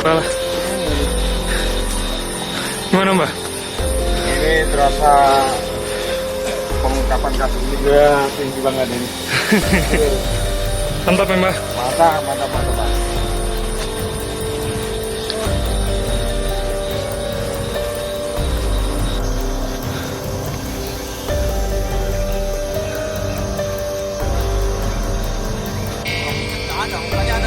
Alah. Gimana Mbak? Ini terasa pengungkapan kasus juga tinggi banget ini. Mantap ya Mbak? Mantap, mantap, mantap, Pak.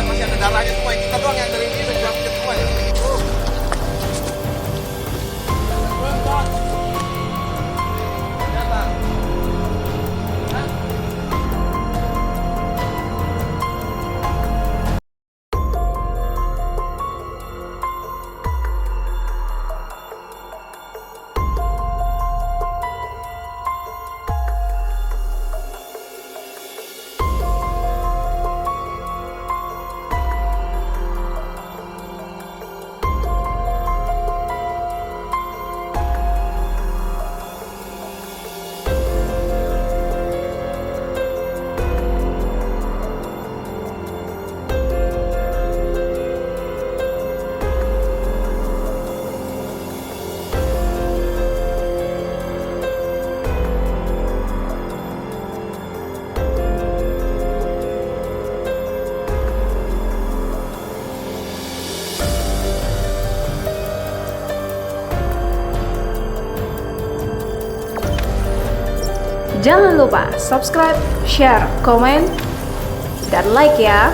Masih ada darahnya semua. Kita doang yang dari ini sudah semua ya. Jangan lupa subscribe, share, komen, dan like ya.